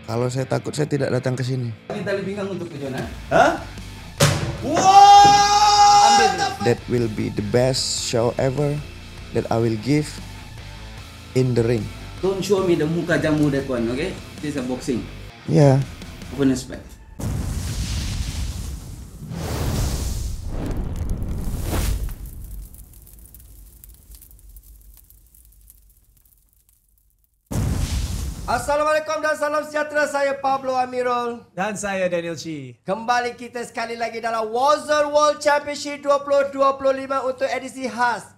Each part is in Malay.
Kalau saya takut saya tidak datang ke sini. Ini tali pinggang untuk Jona. Hah? Wow! That will be the best show ever that I will give in the ring. Don't show me the muka jamu that one, okay? This is a boxing. Yeah. Open respect. Assalamualaikum dan salam sejahtera. Saya Pablo Amirul. Dan saya Daniel Chi. Kembali kita sekali lagi dalam Warzone World Championship 2025 untuk edisi khas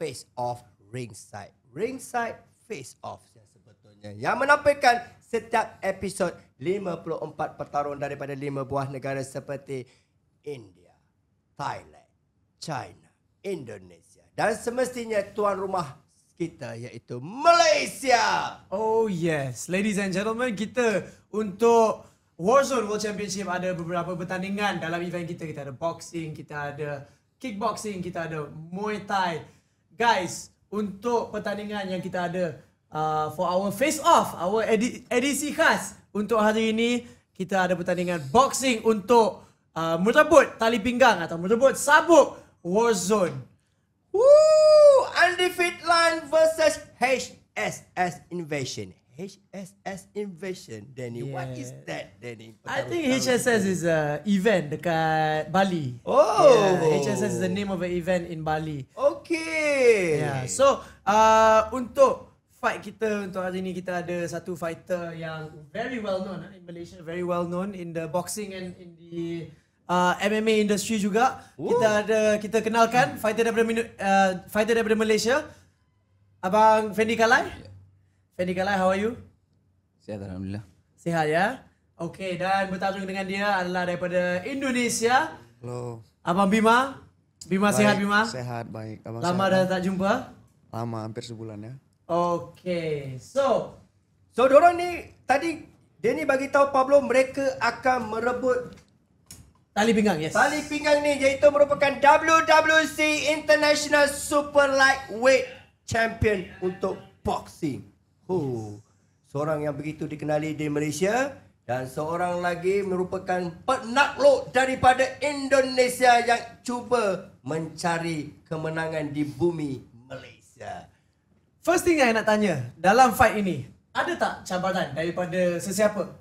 Face Off Ringside. Ringside Face Off yang sebetulnya. Yang menampilkan setiap episod 54 pertarungan daripada 5 buah negara seperti India, Thailand, China, Indonesia. Dan semestinya tuan rumah kita iaitu Malaysia. Oh yes, ladies and gentlemen, kita untuk Warzone World Championship ada beberapa pertandingan dalam event kita. Kita ada boxing, kita ada kickboxing, kita ada Muay Thai. Guys, untuk pertandingan yang kita ada for our face off, our edisi khas untuk hari ini, kita ada pertandingan boxing untuk merebut tali pinggang atau merebut sabuk Warzone. Woo! Undefeated Line versus HSS Invasion. HSS Invasion. Danny, what is that, Danny? I think HSS is a event dekat Bali. Oh. Yeah, HSS is the name of an event in Bali. Okay. Yeah. So, untuk fight kita untuk hari ini, kita ada satu fighter yang very well known in Malaysia, very well known in the boxing and in the MMA industry juga. Ooh. Kita kenalkan fighter daripada Malaysia, Abang Fendi Kalai. Fendi Kalai, how are you? Sihat, alhamdulillah. Sihat ya? Okay, dan bertarung dengan dia adalah daripada Indonesia, Halo. Abang Bima. Bima Baik, sihat Bima? Sehat, baik. Abang Lama sehat? dah tak jumpa. Lama, hampir sebulan ya. Okay, so dorang ni tadi Danny bagi tahu Pablo mereka akan merebut tali pinggang, yes. tali pinggang ni, iaitu merupakan WWC International Super Lightweight Champion untuk boxing. Seorang yang begitu dikenali di Malaysia dan seorang lagi merupakan penakluk daripada Indonesia yang cuba mencari kemenangan di bumi Malaysia. First thing yang nak tanya, dalam fight ini, ada tak cabaran daripada sesiapa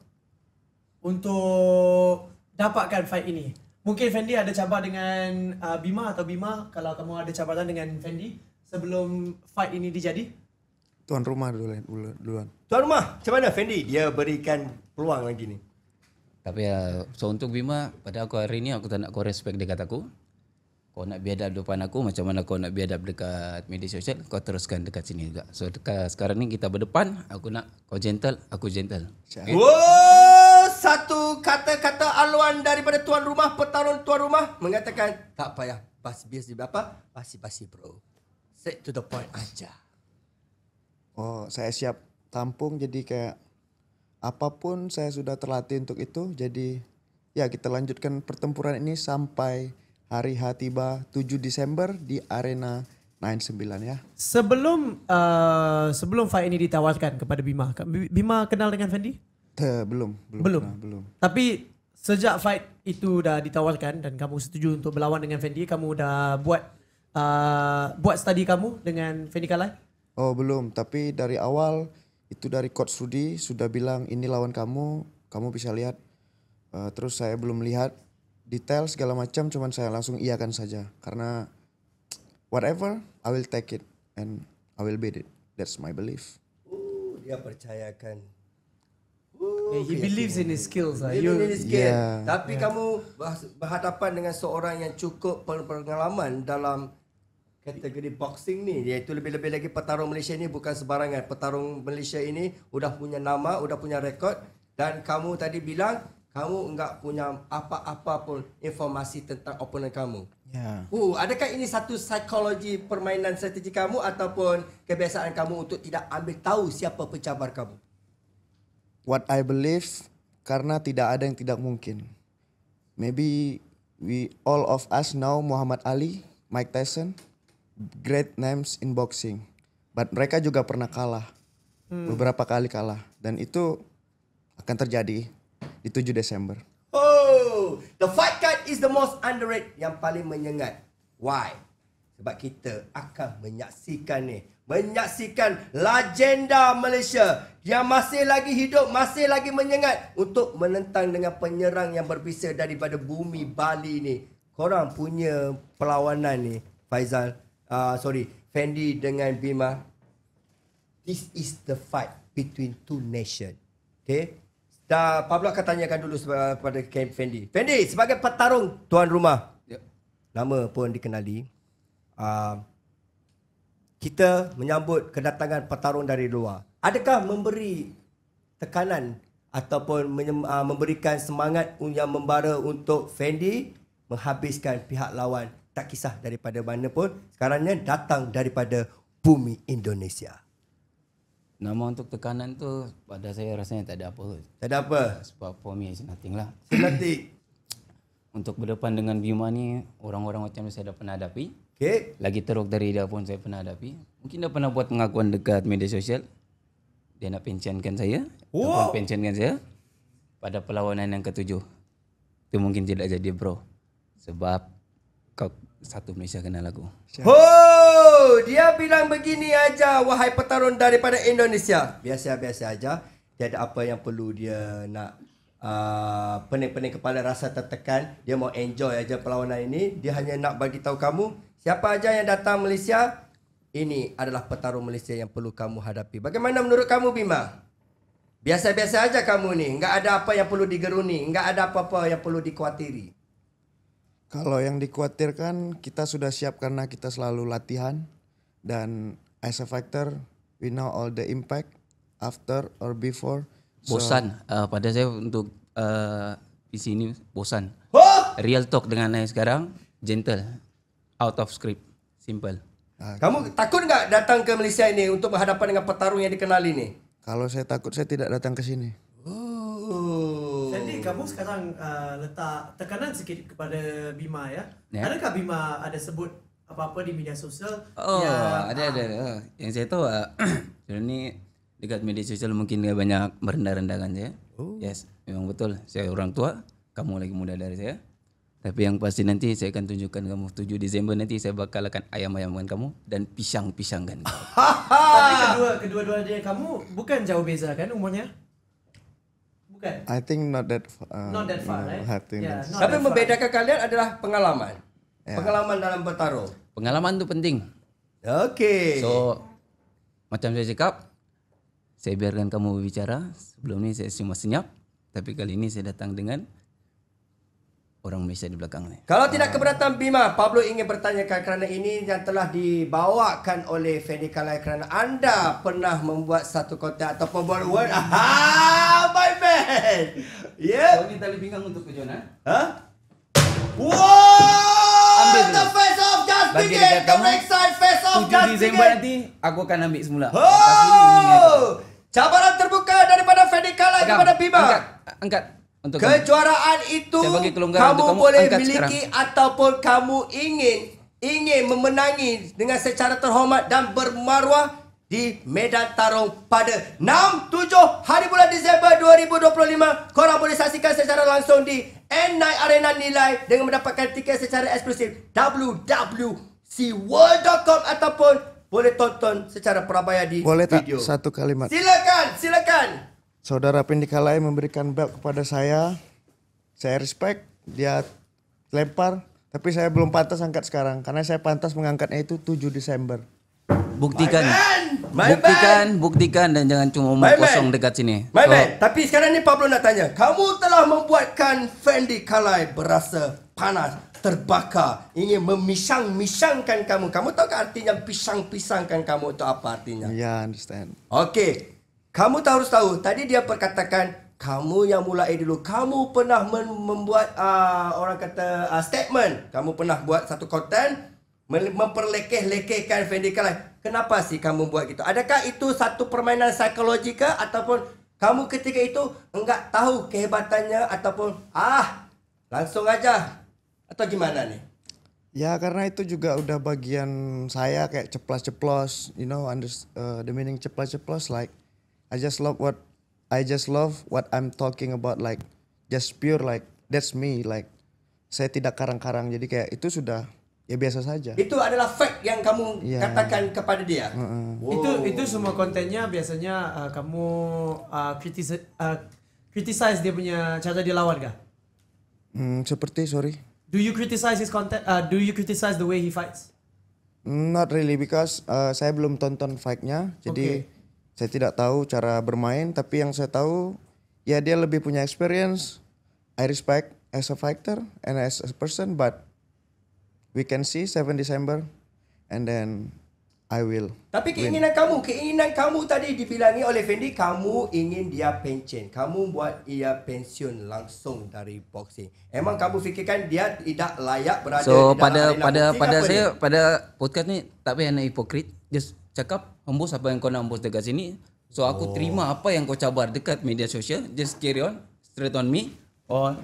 untuk dapatkan fight ini? Mungkin Fendi ada cabar dengan Bima, atau Bima kalau kamu ada cabaran dengan Fendi sebelum fight ini dijadi? Tuan rumah duluan. Tuan rumah, macam mana Fendi? Dia berikan peluang lagi ni. Tapi so untuk Bima, pada aku hari ni aku tak nak kau respect dekat aku. Kau nak biadab depan aku, macam mana kau nak biadab dekat media sosial, kau teruskan dekat sini juga. So sekarang ni kita berdepan, aku nak kau gentle, aku gentle. Okay? Wow, satu kata-kata aluan daripada tuan rumah, petarung tuan rumah mengatakan, tak payah basi-basi apa? Basi-basi bro. Straight to the point aja. Oh, saya siap tampung, jadi kayak apapun saya sudah terlatih untuk itu. Jadi ya kita lanjutkan pertempuran ini sampai hari H tiba 7 Desember di Arena 99 ya. Sebelum fight ini ditawarkan kepada Bima, Bima kenal dengan Fendi? Belum. Tapi sejak fight itu dah ditawarkan dan kamu setuju untuk berlawan dengan Fendi, kamu dah buat study kamu dengan Fendi Kalai? Oh belum, tapi dari awal itu dari Coach Rudy sudah bilang ini lawan kamu bisa lihat. Terus saya belum lihat detail segala macam, cuman saya langsung iyakan saja karena whatever I will take it and I will beat it. That's my belief. Dia percayakan. He believes in his skills. Yeah. Tapi kamu berhadapan dengan seorang yang cukup pengalaman dalam kategori boxing ni, iaitu lebih-lebih lagi petarung Malaysia ni bukan sebarangan. Petarung Malaysia ini udah punya nama, udah punya rekod, dan kamu tadi bilang kamu enggak punya apa-apa pun informasi tentang opponent kamu. Ya. Adakah ini satu psikologi permainan strategi kamu ataupun kebiasaan kamu untuk tidak ambil tahu siapa pencabar kamu? What I believe, karena tidak ada yang tidak mungkin. Maybe we all of us know Muhammad Ali, Mike Tyson, great names in boxing. But mereka juga pernah kalah. Beberapa kali kalah. Dan itu akan terjadi di 7 Desember. Oh, the fight card is the most underrated, yang paling menyengat. Why? Sebab kita akan menyaksikan legenda Malaysia yang masih lagi hidup, masih lagi menyengat untuk menentang dengan penyerang yang berbisa daripada bumi Bali ni. Korang punya perlawanan ni, Faizal, Fendi dengan Bima. This is the fight between two nations. Okay? Pablo akan tanyakan dulu kepada Fendi. Fendi, sebagai petarung tuan rumah, nama pun dikenali. Kita menyambut kedatangan petarung dari luar. Adakah memberi tekanan ataupun memberikan semangat yang membara untuk Fendi menghabiskan pihak lawan, tak kisah daripada mana pun, sekarangnya datang daripada bumi Indonesia? Nama untuk tekanan tu pada saya rasanya tak ada apa. Tak ada apa? Sebab for me it's nothing lah. Nanti. Untuk berdepan dengan Bima ni, orang-orang macam saya dah pernah hadapi. Okay. Lagi teruk dari dia pun saya pernah hadapi. Mungkin dia pernah buat pengakuan dekat media sosial. Dia nak pensionkan saya. Wow. Pensionkan saya pada perlawanan yang ke-7. Itu mungkin tidak jadi bro. Sebab kau satu Malaysia kenal aku. Oh, dia bilang begini aja, wahai petarung daripada Indonesia. Biasa-biasa aja. Tiada apa yang perlu dia nak pening-pening kepala, rasa tertekan. Dia mau enjoy aja perlawanan ini. Dia hanya nak bagi tahu kamu, siapa aja yang datang Malaysia, ini adalah petarung Malaysia yang perlu kamu hadapi. Bagaimana menurut kamu, Bima? Biasa-biasa aja kamu ni. Enggak ada apa yang perlu digeruni. Enggak ada apa-apa yang perlu dikhawatiri. Kalau yang dikhawatirkan, kita sudah siap karena kita selalu latihan. Dan as a fighter, we know all the impact after or before. Bosan. Pada saya untuk di sini bosan. Oh! Real talk dengan saya sekarang, gentle. Out of script. Simple. Kamu takut nggak datang ke Malaysia ini untuk berhadapan dengan petarung yang dikenal ini? Kalau saya takut, saya tidak datang ke sini. Jadi kamu sekarang letak tekanan sikit kepada Bima ya. Ya. Adakah Bima ada sebut apa-apa di media sosial? Oh, yang, ada. Yang saya tahu sebenarnya ni dekat media sosial mungkin dia banyak merendah-rendahkan saya. Yes, memang betul. Saya orang tua, kamu lagi muda dari saya. Tapi yang pasti nanti saya akan tunjukkan kamu 7 Desember nanti saya bakal akan ayam-ayamkan kamu dan pisang-pisangkan kamu. Tapi kedua-dua dia kamu bukan jauh beza kan umurnya? Bukan. I think not that Not that far, right? I think Yeah, that's- not Tapi that far. membedakan kalian adalah pengalaman. Pengalaman dalam bertarung. Pengalaman tu penting. Okey. So macam saya cakap, saya biarkan kamu berbicara. Sebelum ni saya cuma senyap, tapi kali ini saya datang dengan orang Malaysia di belakang ni. Kalau tidak keberatan Bima, Pablo ingin bertanyakan kerana ini yang telah dibawakan oleh Fendi Kalai kerana anda pernah membuat satu konten ataupun buat word. My man. Yeah. Kau ni tali pinggang untuk tujuan Huh? Wow! Ambil The dulu. face off just Bagi begin. dekat The kamu, ringside face off 7 just Desember begin. nanti aku akan ambil semula. Lepas ini ini Oh! Cabaran terbuka daripada Fendi Kalai kepada Bima. Angkat. Untuk Kejuaraan itu Saya bagi kelonggaran kamu untuk kamu boleh angkat miliki ataupun kamu ingin memenangi dengan secara terhormat dan bermaruah di medan tarung pada 6-7 hari bulan Disember 2025. Korang boleh saksikan secara langsung di N9 Arena Nilai dengan mendapatkan tiket secara eksklusif www.cworld.com ataupun boleh tonton secara perabaya di Boleh tak video. satu kalimat? Silakan. Saudara Fendi Kalai memberikan belt kepada saya respect, dia lempar, tapi saya belum pantas angkat sekarang karena saya pantas mengangkatnya itu 7 Desember. buktikan. My man. Buktikan dan jangan cuma My omong kosong man. dekat sini. My So, man, tapi sekarang ni Pablo nak tanya. Kamu telah membuatkan Fendi Kalai berasa panas, terbakar, ingin memisang-misangkan kamu. Kamu tahu tak artinya pisang-pisangkan kamu itu apa artinya? Ya, understand. Okey. Kamu harus tahu, tadi dia perkatakan kamu yang mulai dulu. Kamu pernah membuat orang kata statement. Kamu pernah buat satu konten memperlekeh-lekehkan Fendi Kalai. Kenapa sih kamu buat gitu? Adakah itu satu permainan psikologikal ataupun kamu ketika itu enggak tahu kehebatannya ataupun langsung aja atau gimana nih? Ya karena itu juga udah bagian saya kayak ceplas-ceplos, you know, the meaning ceplas-ceplos like I just love what I just love what I'm talking about, like just pure, like that's me, like saya tidak karang-karang, jadi kayak itu sudah ya biasa saja. Itu adalah fact yang kamu Ya. katakan kepada dia. Itu semua kontennya biasanya kamu criticize dia punya cara dia lawan kah? Seperti sorry. Do you criticize his content? Do you criticize the way he fights? Not really because saya belum tonton fight-nya, jadi saya tidak tahu cara bermain. Tapi yang saya tahu, ya dia lebih punya experience. I respect as a fighter and as a person, but we can see 7 December, and then I will. Tapi keinginan kamu tadi dibilangi oleh Fendi, kamu ingin dia pension. Kamu buat ia pensiun langsung dari boxing. Emang kamu fikirkan dia tidak layak berada So di dalam arena boxing pada apa saya dia? pada podcast ni tak payah nak hipokrit. Just cakap hembus apa yang kau nak hembus dekat sini. So aku terima apa yang kau cabar dekat media sosial. Just carry on, straight on me. On.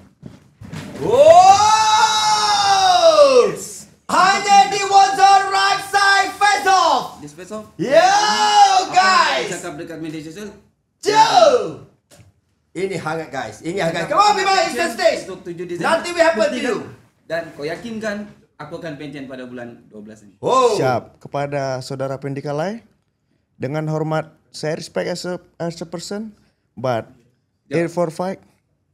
Oh! Hanya di Warzone Right Side Face Off. Just face off. Yo guys. Cakap dekat media sosial. Joe. Ini hangat guys. Ini hangat. Come on Bima, it's the stage. Untuk 7 Disember. Nanti we happen to you. Dan kau yakinkan aku akan pensiun pada bulan 12 ini. Oh. Siap. Kepada saudara Fendi Kalai, dengan hormat saya respect as a person, but here for fight.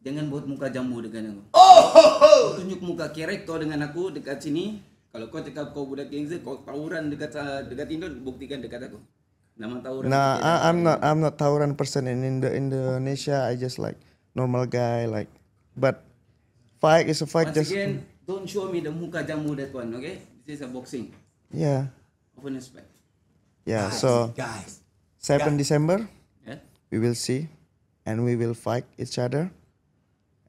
Jangan buat muka jambu dengan aku. Oh. Tunjuk muka kerek kau dengan aku dekat sini. Kalau kau cakap kau budak gangster, kau tawuran dekat Indo, buktikan dekat aku. Nama tawuran. Nah, I'm not tawuran person in Indonesia. I just like normal guy, like, but fight is a fight. Once Just again, don't show me the muka jambu that one, okay? This is a boxing. yeah, Open respect. yeah. So Guys. 7 December, Yeah? we will see, and we will fight each other,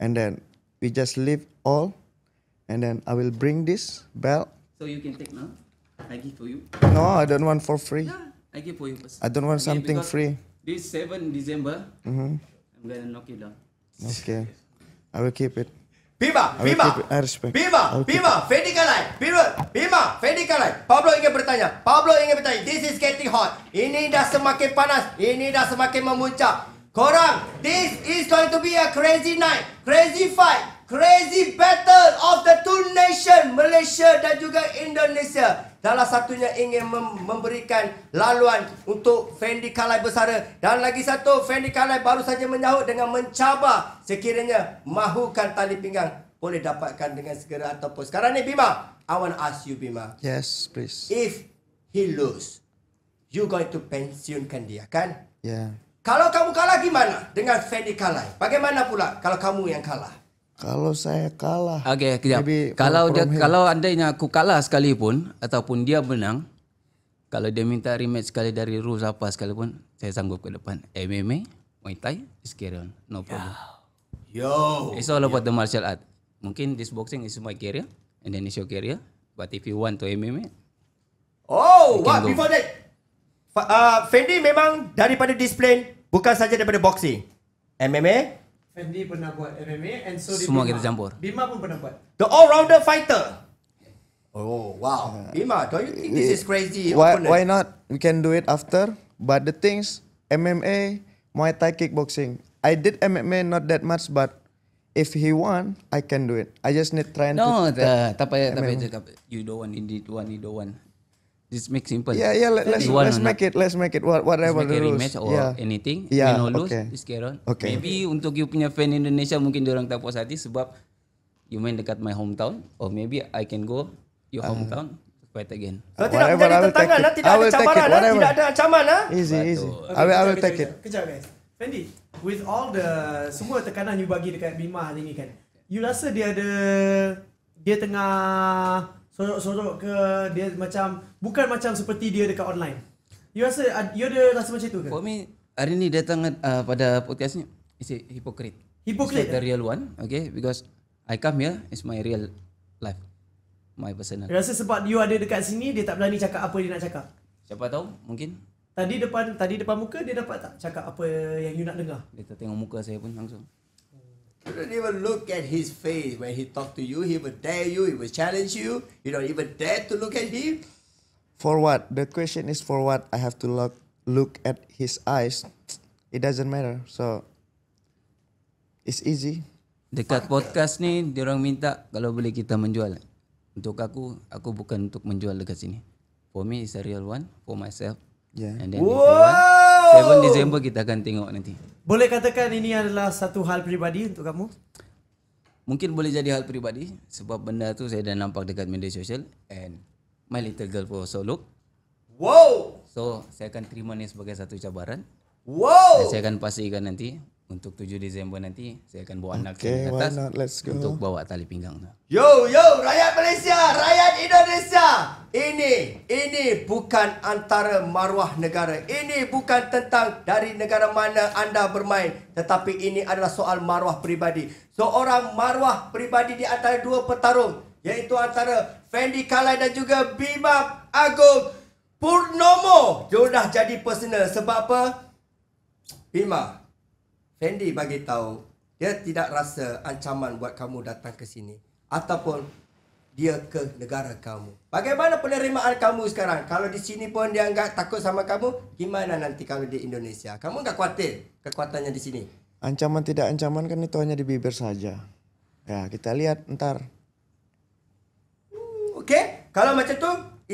and then we just live all, and then I will bring this belt. So you can take now. I give for you. No, I don't want for free. Yeah, I give for you first. I don't want Okay, something because free. This 7 December, I'm gonna knock you down. Okay, I will keep it. Bima, I will Bima. keep it. I respect. I Bima, will keep Bima, Fendi Kalai. Bima, Fendi Kalai. Pablo ingin bertanya. This is getting hot. Ini dah semakin panas. Ini dah semakin memuncak. Korang, this is going to be a crazy night. Crazy fight. Crazy battle of the two nation, Malaysia dan juga Indonesia. Salah satunya ingin memberikan laluan untuk Fendi Kalai bersara. Dan lagi satu, Fendi Kalai baru saja menyahut dengan mencabar sekiranya mahukan tali pinggang boleh dapatkan dengan segera ataupun sekarang ni. Bima, I want to ask you Bima, Yes, please. if he lose, you going to pensiunkan dia kan? Yeah. Kalau kamu kalah gimana dengan Fendi Kalai? Bagaimana pula kalau kamu yang kalah? Kalau saya kalah, Okay, kejap. maybe Kalau from him. kalau andainya aku kalah sekalipun ataupun dia menang, kalau dia minta rematch sekali dari rules apa sekalipun, saya sanggup ke depan. MMA, Muay Thai, just carry on. No problem. Yo. It's all about the martial art. Mungkin this boxing is my career and then it's your career. But if you want to MMA, Oh, We can what go. before that? Fendi memang daripada disiplin, bukan saja daripada boxing. MMA, Fendi pernah buat MMA and so did Semua Bima. kita campur. Bima pun pernah buat. the all-rounder fighter. Oh, wow. Bima, don't you think this is crazy? Why not? We can do it after. But the things, MMA, Muay Thai, kickboxing. I did MMA not that much, but if he won, I can do it. I just need trying no, to. tak payah cakap. You don't want, indeed one, you don't want. Just make simple. Yeah, let's You want let's or make it. Let's make it. Whatever Make the a rules. rematch or Yeah. anything, Yeah, win or lose, okay. just carry on. Okay. Maybe untuk you punya fan Indonesia mungkin diorang tak puas hati sebab you main dekat my hometown, or maybe I can go your hometown to fight again. Kalau tidak Whatever, menjadi I will take tentangan, it. tidak I ada will take cabaran, it, whatever. tidak ada ancaman. Easy. Okay, I will kejap, take it. Kejap guys. Fendi, with all the semua tekanan you bagi dekat Bima hari ni kan, you rasa dia tengah sorok-sorok ke, dia macam bukan macam seperti dia dekat online? You ada rasa macam itu ke? For me, hari ni datang pada podcast ni, it's a hypocrite. Hypocrite, It's not the real one, okay? Because I come here, it's my real life, my personal. Rasa sebab you ada dekat sini, dia tak berani cakap apa dia nak cakap. Siapa tahu, mungkin Tadi depan muka dia dapat tak cakap apa yang you nak dengar? dia tak tengok muka saya pun langsung. You don't even look at his face when he talk to you. He will dare you. He will challenge you. You don't even dare to look at him. For what? The question is for what? I have to look at his eyes. It doesn't matter. So It's easy. Dekat podcast ni diorang minta kalau boleh kita menjual. Untuk aku bukan untuk menjual dekat sini. For me it's a real one for myself. Yeah. And then if you want, 7 Disember kita akan tengok nanti. Boleh katakan ini adalah satu hal peribadi untuk kamu? Mungkin boleh jadi hal peribadi sebab benda tu saya dah nampak dekat media sosial and my little girl also look. Wow. So saya akan terima ni sebagai satu cabaran. Wow. Dan saya akan pastikan nanti untuk 7 Disember nanti saya akan bawa anak Okay, saya ke why atas not? Let's go. untuk bawa tali pinggang tu. Yo, rakyat Malaysia, rakyat Indonesia. Ini bukan antara maruah negara. Ini bukan tentang dari negara mana anda bermain. Tetapi ini adalah soal maruah peribadi. Seorang maruah peribadi di antara dua petarung. Iaitu antara Fendi Kalai dan juga Bima Agung Purnomo. Dia dah jadi personal. Sebab apa? Bima, Fendi bagi tahu dia tidak rasa ancaman buat kamu datang ke sini ataupun dia ke negara kamu. Bagaimana penerimaan kamu sekarang? Kalau di sini pun dia enggak takut sama kamu, gimana nanti kalau di Indonesia? Kamu enggak khawatir kekuatannya di sini? Ancaman tidak ancaman kan itu hanya di bibir saja. Ya, kita lihat ntar. Okey, kalau macam tu,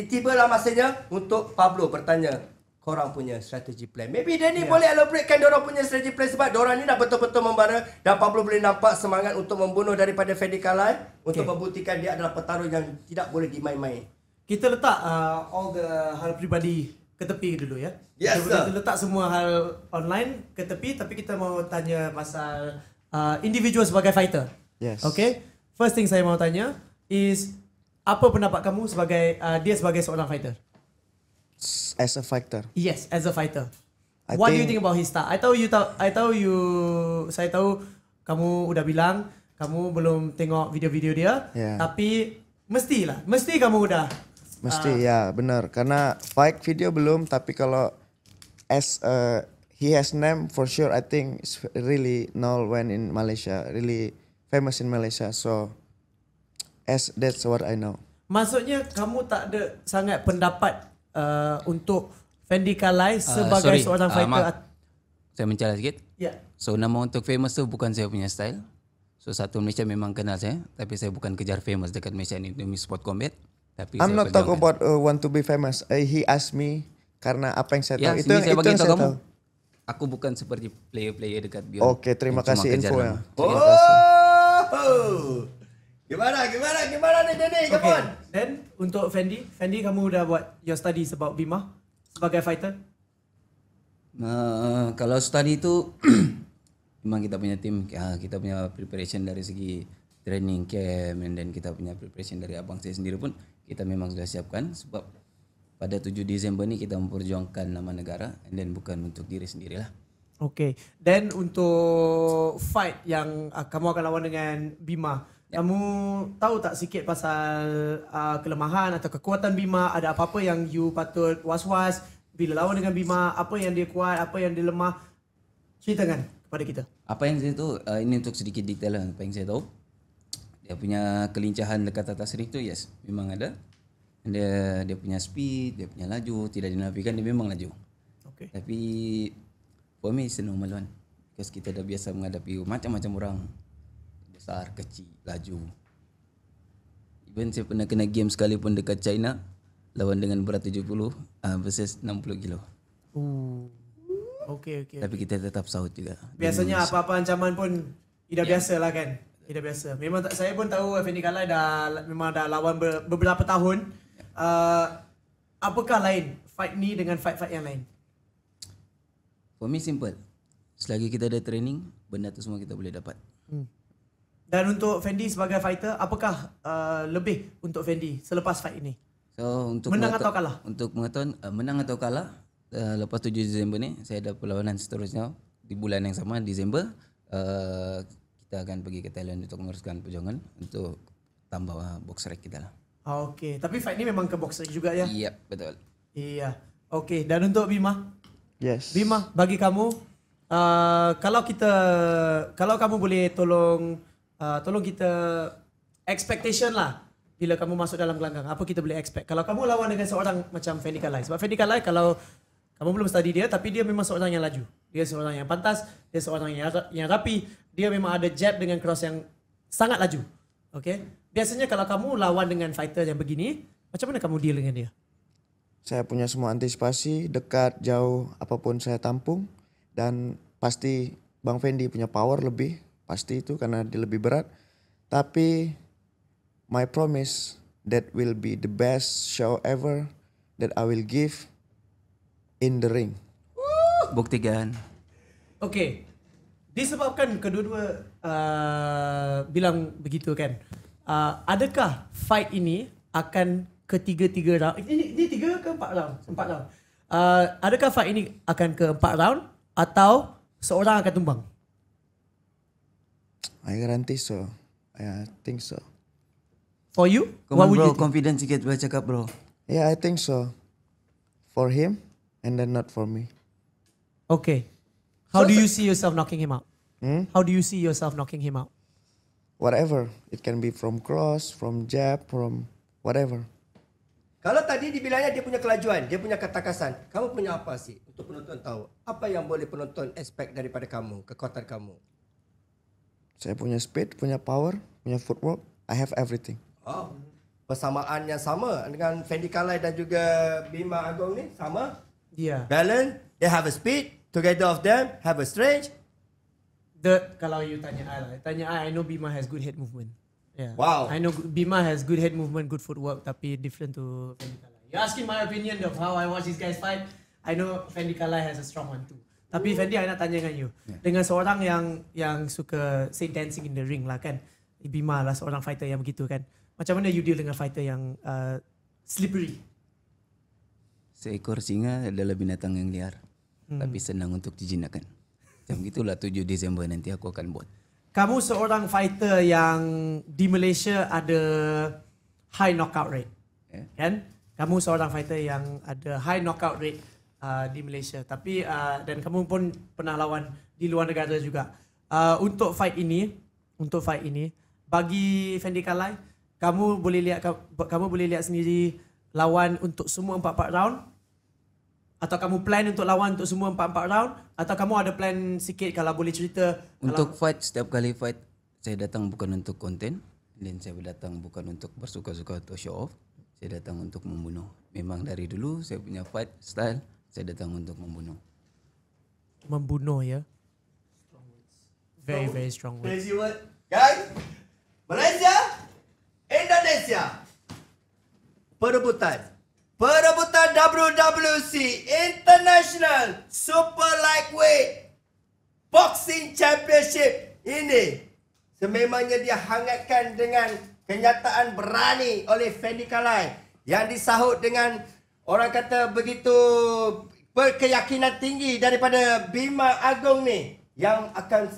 tibalah masanya untuk Pablo bertanya korang punya strategi plan. Maybe Danny boleh elaboratekan diorang punya strategi plan sebab diorang ni dah betul-betul membara dan Pablo boleh nampak semangat untuk membunuh daripada Fendi Kalai untuk membuktikan dia adalah petarung yang tidak boleh dimain-main. Kita letak all the hal peribadi ke tepi dulu ya. Yes, Kita letak semua hal online ke tepi tapi kita mau tanya pasal individual sebagai fighter. Yes. Okay. First thing saya mau tanya is apa pendapat kamu sebagai dia sebagai seorang fighter? As a fighter. Yes, as a fighter. I What do you think- think about his style? Saya tahu kamu udah bilang kamu belum tengok video-video dia, Yeah. tapi mesti kamu udah. Mesti ya benar karena fight video belum tapi kalau as he has name for sure I think it's really known when in Malaysia, really famous in Malaysia, so as that's what I know. Maksudnya kamu tak ada sangat pendapat untuk Fendi Kalai sebagai seorang fighter. Maaf. Saya mencari sikit. Ya. So nama untuk famous tu bukan saya punya style. So satu Malaysia memang kenal saya, tapi saya bukan kejar famous dekat Malaysia ni demi sport combat. Tapi I'm saya not talk perjuangkan. about want to be famous. He asked me karena apa yang saya Ya, tahu sini saya bagi yang tahu saya kamu. tahu. Aku bukan seperti player-player dekat Beyond. Oke, terima yang cuma kasih kejar info nama. ya. Oh! Gimana ni Danny? Come Okay. on. Then untuk Fendi kamu udah buat your studies about Bima sebagai fighter? Kalau study tu memang kita punya tim, kita punya preparation dari segi training camp and then kita punya preparation dari abang saya sendiri pun kita memang sudah siapkan sebab pada 7 Disember ni kita memperjuangkan nama negara and then bukan untuk diri sendirilah. Okay. Then untuk fight yang kamu akan lawan dengan Bima, kamu tahu tak sikit pasal kelemahan atau kekuatan Bima? Ada apa-apa yang you patut was-was bila lawan dengan Bima? Apa yang dia kuat, apa yang dia lemah? Ceritakan kepada kita. Apa yang saya tahu, ini untuk sedikit detail lah. Apa yang saya tahu, dia punya kelincahan dekat atas ring tu yes, memang ada. And dia punya speed, dia punya laju, tidak dinafikan dia memang laju. Okay. Tapi for me it's a normal one. Because kita dah biasa menghadapi macam-macam orang. Besar, kecil, laju. Even saya pernah kena game sekalipun dekat China, lawan dengan berat 70 versus 60 kilo. Okay. Tapi kita tetap sahut juga. Biasanya apa-apa ancaman pun tidak biasa lah kan. Tidak biasa. Memang saya pun tahu Fendi Kalai memang dah lawan beberapa tahun. Apakah lain fight ni dengan fight-fight yang lain? For me simple. Selagi kita ada training, benda tu semua kita boleh dapat. Dan untuk Fendi sebagai fighter, apakah lebih untuk Fendi selepas fight ini? So untuk Menang atau kalah? Untuk mengetahui menang atau kalah, lepas 7 Disember ni saya ada perlawanan seterusnya di bulan yang sama Disember. Kita akan pergi ke Thailand untuk meneruskan perjuangan untuk tambah box rank kita lah. Okay, tapi fight ni memang ke boxer juga ya? Iya, betul. Iya. Okay, dan untuk Bima? Yes. Bima, bagi kamu, kalau kamu boleh tolong kita expectation lah bila kamu masuk dalam gelanggang, apa kita boleh expect? Kalau kamu lawan dengan seorang macam Fendi Kalai, sebab Fendi Kalai kalau kamu belum study dia, tapi dia memang seorang yang laju. Dia seorang yang pantas, dia seorang yang rapi. dia memang ada jab dengan cross yang sangat laju. Okay. Biasanya kalau kamu lawan dengan fighter yang begini, macam mana kamu deal dengan dia? Saya punya semua antisipasi, dekat, jauh, apapun saya tampung. Dan pasti Bang Fendi punya power lebih, pasti itu karena dia lebih berat. Tapi my promise that will be the best show ever that I will give in the ring. Buktikan. Okay. Disebabkan kedua-dua bilang begitu kan. Adakah fight ini akan ketiga-tiga round? Ini 3 ke 4 round? 4 round. Adakah fight ini akan ke 4 round atau seorang akan tumbang? I guarantee so. I think so. For you? Come on would bro, you think? confident sikit boleh cakap bro. Yeah, I think so. For him and then not for me. Okay. How do you see yourself knocking him out? Hmm? How do you see yourself knocking him out? Whatever. It can be from cross, from jab, from whatever. Kalau tadi dibilangnya dia punya kelajuan, dia punya ketakasan. Kamu punya apa sih untuk penonton tahu? Apa yang boleh penonton expect daripada kamu, kekuatan kamu? Saya punya speed, punya power, punya footwork. I have everything. Oh, persamaan yang sama dengan Fendi Kalai dan juga Bima Agong ni sama. Yeah. Balance, they have a speed. Together of them have a strength. Kalau you tanya I know Bima has good head movement. Yeah. Wow. I know Bima has good head movement, good footwork, tapi different to Fendi Kalai. You're asking my opinion of how I watch these guys fight. I know Fendi Kalai has a strong one too. Tapi Fendi, I nak tanya dengan you. Dengan seorang yang suka say dancing in the ring lah kan. Bima lah seorang fighter yang begitu kan. Macam mana you deal dengan fighter yang slippery? Seekor singa adalah binatang yang liar. Tapi senang untuk dijinakkan. Macam itulah 7 Disember nanti aku akan buat. Kamu seorang fighter yang di Malaysia ada high knockout rate. Kan? Kamu seorang fighter yang ada high knockout rate di Malaysia. Tapi dan kamu pun pernah lawan di luar negara juga. Untuk fight ini, bagi Fendi Kalai, kamu boleh lihat sendiri lawan untuk semua 4-4 round? Atau kamu plan untuk lawan untuk semua 4-4 round? Atau kamu ada plan sikit kalau boleh cerita? Untuk fight, setiap kali fight, saya datang bukan untuk konten. Dan saya datang bukan untuk bersuka-suka atau show off. Saya datang untuk membunuh. Memang dari dulu saya punya fight style, saya datang untuk membunuh. Membunuh ya? Very, very strong word. Crazy word. Guys, Malaysia, Indonesia. Perebutan WWC International Super Lightweight Boxing Championship ini sememangnya dia hangatkan dengan kenyataan berani oleh Fendi Kalai yang disahut dengan orang kata begitu berkeyakinan tinggi daripada Bima Agong ni yang akan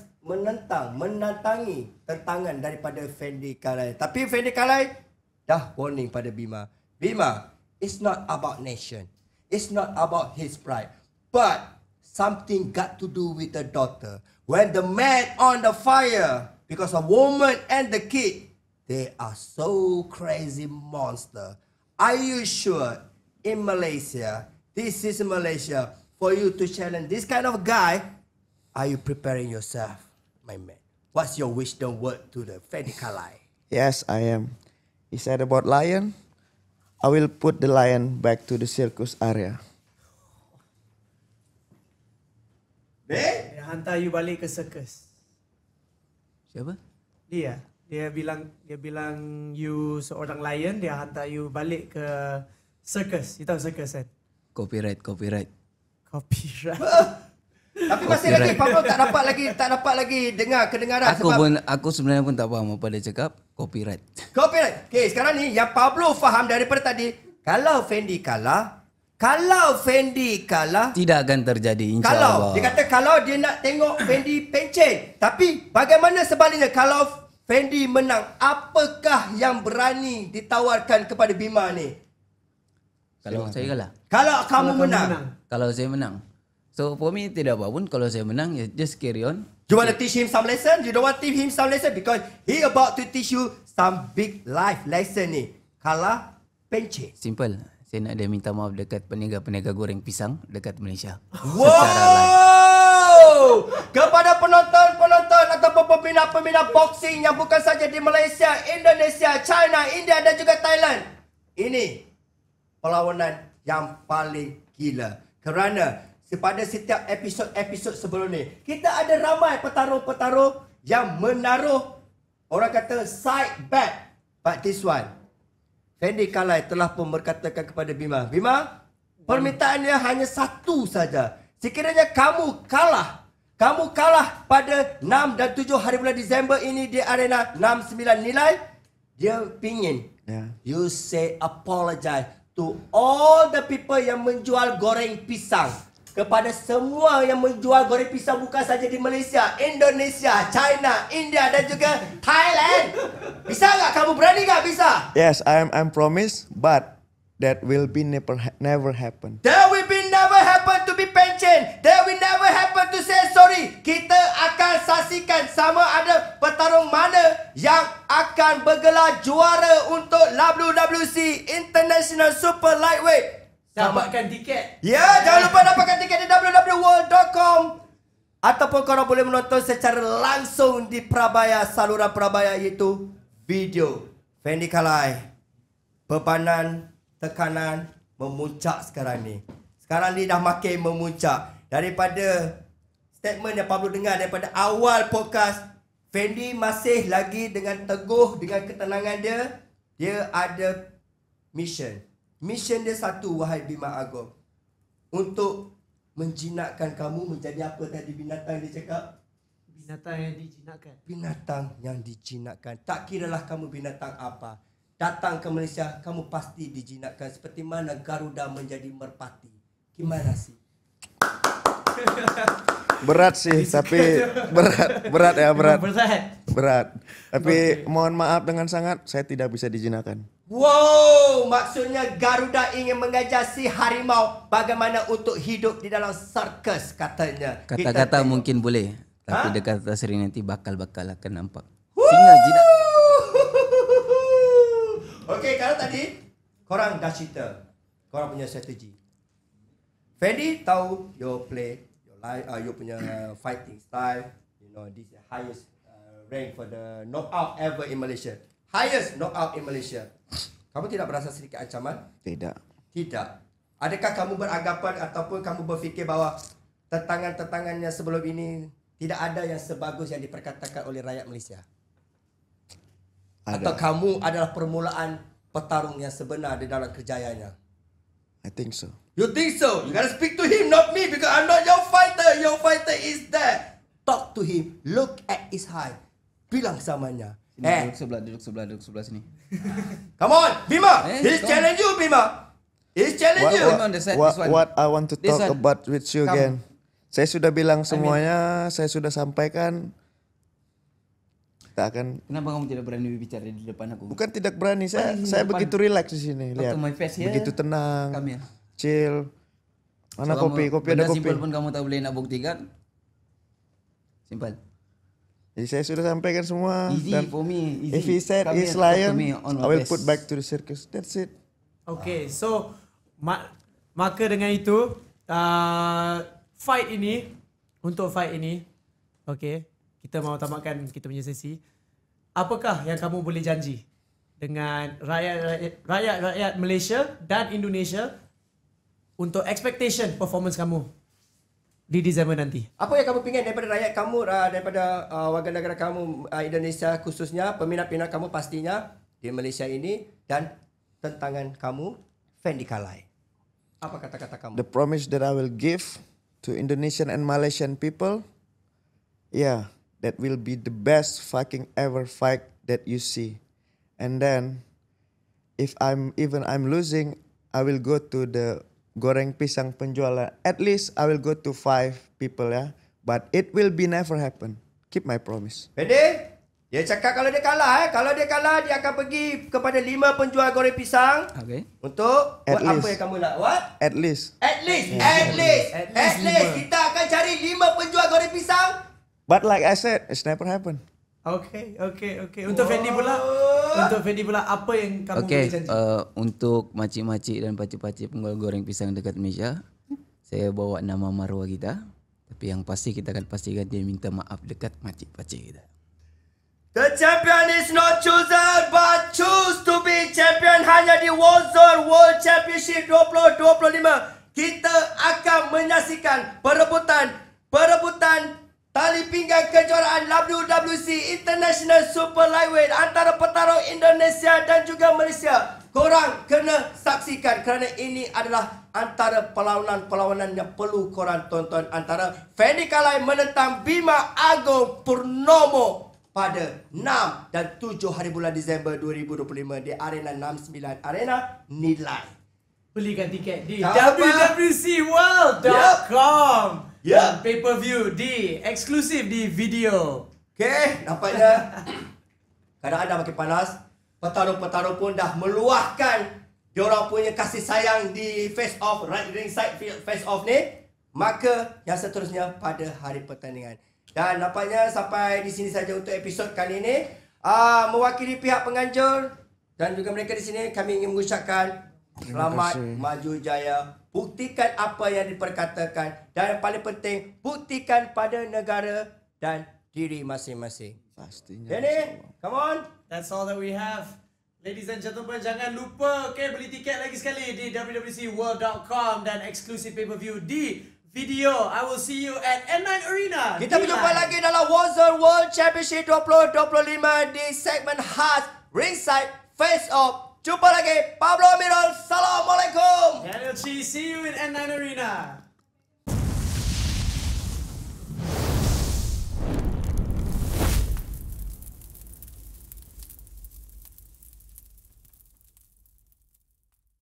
menantangi tentangan daripada Fendi Kalai. Tapi Fendi Kalai dah warning pada Bima. Bima, it's not about nation. It's not about his pride. But something got to do with the daughter. When the man on the fire, because a woman and the kid, they are so crazy monster. Are you sure in Malaysia, this is Malaysia, for you to challenge this kind of guy? Are you preparing yourself, my man? What's your wisdom word to the Fendi Kalai? Yes, I am. He said about lion. I will put the lion back to the circus area. Eh? Dia hantar you balik ke circus. Siapa? Dia bilang you seorang lion, dia hantar you balik ke circus. You tahu circus kan? Copyright. Copyright. Tapi masih lagi Pablo tak dapat lagi dengar kedengaran Aku sebenarnya pun tak faham apa dia cakap. Copyright. Okay, sekarang ni yang Pablo faham daripada tadi, kalau Fendi kalah, tidak akan terjadi kalau insya-Allah. dia kata kalau dia nak tengok Fendi pencen, tapi bagaimana sebaliknya kalau Fendi menang, apakah yang berani ditawarkan kepada Bima ni? Kalau saya kalah. Kalau kamu menang. Kalau saya menang. So for me tidak apa pun kalau saya menang ya just carry on. You want to teach him some lesson? You don't want to teach him some lesson because he about to teach you some big life lesson ni. Kalah pencen. Simple. Saya nak dia minta maaf dekat peniaga-peniaga goreng pisang dekat Malaysia. Wow! Kepada penonton-penonton ataupun peminat-peminat boxing yang bukan saja di Malaysia, Indonesia, China, India dan juga Thailand. Ini perlawanan yang paling gila. Kerana pada setiap episod-episod sebelum ni, kita ada ramai petarung-petarung yang menaruh, orang kata, side bet. But this one, Fendi Kalai telah pun berkatakan kepada Bima, Bima, permintaannya hanya satu saja. Sekiranya kamu kalah pada 6 dan 7 hari bulan Disember ini di arena 69 nilai, dia pingin you say apologize to all the people yang menjual goreng pisang. Kepada semua yang menjual goreng pisang bukan saja di Malaysia, Indonesia, China, India dan juga Thailand. Bisa tak kamu, berani tak? Bisa? Yes, I'm promise, but that will be never happen. There will be never happen to be pension. There will never happen to say sorry. Kita akan saksikan sama ada petarung mana yang akan bergelar juara untuk WWC International Super Lightweight. Dapatkan tiket. Ya, jangan lupa dapatkan tiket di www.world.com. Ataupun korang boleh menonton secara langsung di Prabaya, saluran Prabaya, iaitu video. Fendi Kalai, bebanan, tekanan memuncak sekarang ni. Sekarang ni dah makin memuncak. Daripada statement yang Pablo dengar daripada awal podcast, Fendi masih lagi dengan teguh, dengan ketenangan dia. Dia ada mission. Mission dia satu, wahai Bima Agong. Untuk menjinakkan kamu menjadi apa tadi binatang dia cakap? Binatang yang dijinakkan. Binatang yang dijinakkan. Tak kiralah kamu binatang apa. Datang ke Malaysia, kamu pasti dijinakkan. Seperti mana Garuda menjadi merpati. Gimana sih? Berat sih, tapi berat ya, berat. Berat. Tapi mohon maaf dengan sangat, saya tidak bisa dijinakkan. Wow, maksudnya Garuda ingin mengajar si harimau bagaimana untuk hidup di dalam sirkus katanya. Kata-kata mungkin boleh, tapi dekat atas ring nanti bakal akan nampak. Singa jinak. Okey, kalau tadi korang dah cerita, korang punya strategi. Fendi tahu your play, your punya fighting style. You know, this is the highest rank for the knockout ever in Malaysia. Highest knockout in Malaysia. Kamu tidak berasa sedikit ancaman? Tidak. Tidak. Adakah kamu beranggapan ataupun kamu berfikir bahawa tentangan-tentangannya sebelum ini tidak ada yang sebagus yang diperkatakan oleh rakyat Malaysia? Ada. Atau kamu adalah permulaan petarung yang sebenar di dalam kerjayaannya? I think so. You think so? You gotta speak to him, not me, because I'm not your fighter. Your fighter is there. Talk to him. Look at his eye. Bilang samanya. Duduk sebelah sini. Come on, Bima. He's come challenge you, Bima. He's challenge you. What I want to This talk one. about with you Come. again. Saya sudah bilang semuanya, saya sudah sampaikan. Tak akan. Kenapa kamu tidak berani berbicara di depan aku? Bukan tidak berani, saya Di saya depan. begitu relax di sini. Talk Lihat. to my face, ya. Begitu tenang, Come here. chill. Mana So, kopi? Kopi benda ada kopi. simple pun kamu tak boleh nak buktikan. Simple. Jadi saya sudah sampaikan semua. Easy Dan for me. Easy. if he said Come he's here, talk to lion, me on I my will face. put back to the circus. That's it. Okay, so maka dengan itu fight ini, okay, kita mau tamatkan kita punya sesi. Apakah yang kamu boleh janji dengan rakyat Malaysia dan Indonesia untuk expectation performance kamu di Disember nanti? Apa yang kamu ingin daripada rakyat kamu, daripada warga negara kamu Indonesia khususnya, peminat-peminat kamu pastinya di Malaysia ini dan tentangan kamu, Fendi Kalai? Apa kata-kata kamu? The promise that I will give to Indonesian and Malaysian people, yeah, that will be the best fucking ever fight that you see. And then, if I'm losing, I will go to the goreng pisang penjual. At least I will go to 5 people, ya. But it will be never happen. Keep my promise. Fendi, dia cakap kalau dia kalah, kalau dia kalah dia akan pergi kepada 5 penjual goreng pisang Okay. untuk At buat apa least. yang kamu nak? What? At least. At least kita akan cari 5 penjual goreng pisang. But like I said, it's never happen. Okay. Untuk Fendi pula, apa yang kamu Okay, boleh janji? untuk makcik-makcik dan pakcik-pakcik penjual goreng pisang dekat Malaysia, saya bawa nama maruah kita. Tapi Tapi yang pasti kita akan pastikan dia minta maaf dekat makcik-pakcik kita. The champion is not chosen but choose to be champion hanya di Warzone World Championship 2025. Kita akan menyaksikan perebutan tali pinggang kejuaraan WWC International Super Lightweight antara petarung Indonesia dan juga Malaysia. Korang kena saksikan kerana ini adalah antara perlawanan yang perlu korang tonton antara Fendi Kalai menentang Bima Agung Purnomo pada 6 dan 7 hari bulan Disember 2025 di Arena 69 Arena Nilai. Belikan tiket di Apa? www.world.com. Ya. Dan pay-per-view eksklusif di video. Okay, nampaknya keadaan dah makin panas. Petarung-petarung pun dah meluahkan diorang punya kasih sayang di face off, right ringside face off ni. Maka yang seterusnya pada hari pertandingan. Dan nampaknya sampai di sini saja untuk episod kali ini. Mewakili pihak penganjur dan juga mereka di sini, kami ingin mengucapkan selamat maju jaya. Buktikan apa yang diperkatakan. Dan yang paling penting, buktikan pada negara dan diri masing-masing. Pastinya. Jadi, come on. That's all that we have. Ladies and gentlemen, jangan lupa beli tiket lagi sekali di www.world.com dan eksklusif pay-per-view di video. I will see you at N9 Arena. Kita berjumpa lagi dalam Warzone World Championship 2025 di segmen khas Ringside Face Off. Jumpa lagi. Pablo Amirul. Assalamualaikum. Daniel Chi, see you in N9 Arena.